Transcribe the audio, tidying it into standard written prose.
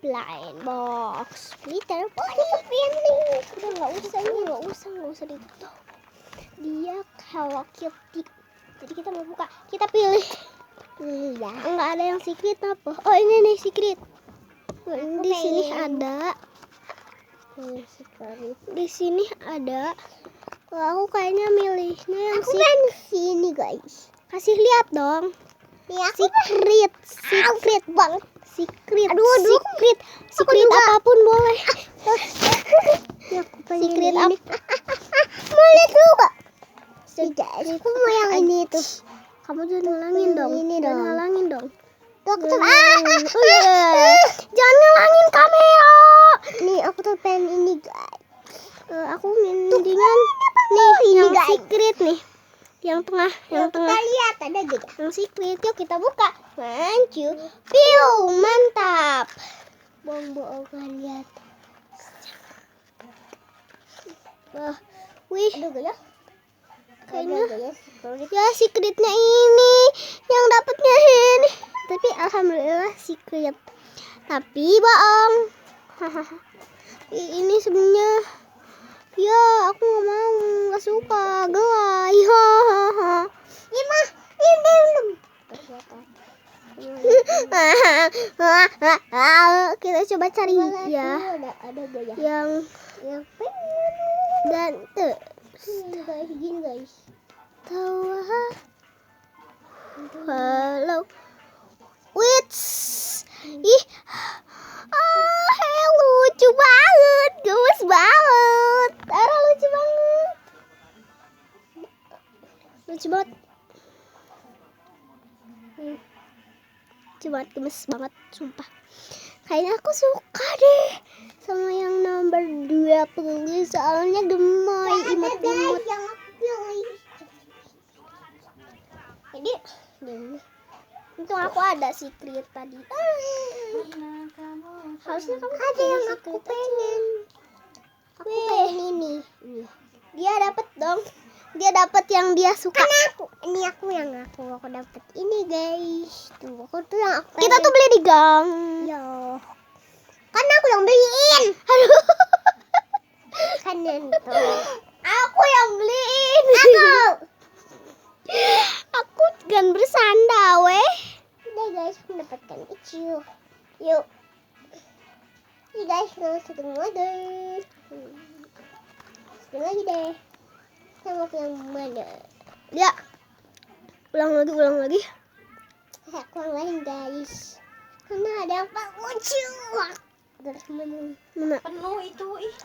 blind box glitter pony pilih. Udah nggak usah ditutup. Dia Hello Kitty. Jadi kita mau buka, kita pilih. Iya. Nggak ada yang secret apa? Oh ini nih secret. Di sini ada. Di sini ada. Aku kayaknya milihnya yang Sini guys. Kasih lihat dong. Nih aku Secret banget. Secret. Aduh. Secret apapun boleh. Secret apa? Mau lihat juga. Tidak, aku mau yang ini tuh. Kamu jangan ngalangin dong. Ini Jangan dong. ngalangin dong. Tuh aku tuh Jangan ngalangin kamera. Nih aku tuh pengen ini guys. Aku mendingan nih ini, yang guys. secret nih. Yang tengah, yang Kita tengah. lihat ada gak? Yang secret. Yuk kita buka. Mancu. Piu, mantap. Bohong lihat. Wih, Ada gak ya? kayaknya Ada gak ya? ya secretnya ini yang dapatnya ini. Tapi alhamdulillah secret. Tapi bohong. Ini sebenarnya ya aku nggak mau, nggak suka gelai. Ini mah ini. Kita coba cari ya Ada gak ya? yang dan tuh Gini guys. tawa. Halo. Wits. Ih. Lucu banget. Gemes banget. Tara lucu banget. Lucu banget. Lucu banget, gemes banget, sumpah. Kayaknya aku suka deh sama yang nomor 20 soalnya gemoy, imut-imut. Yang aku pilih. Jadi, untung aku ada secret tadi. Harusnya kamu Ada yang aku secret aja. pengen. Aku Wih. pengen ini. Dia dapat dong. Dia dapat yang dia suka. Ini aku dapet ini guys. Tuh aku tuh yang aku Kita tuh beli di gang. Yo. Kan aku yang beliin. Aduh. Kan tuh. Aku yang beliin. Aku kan bersanda weh. Udah guys, mendapatkan kecil. Yuk. Ini guys, langsung ketemu lagi. Sekali lagi deh. Sama yang mana? Ya. Ulang lagi. Aku yang lain guys. Karena ada yang lucu. Terus mana? Mana? Penuh itu ih.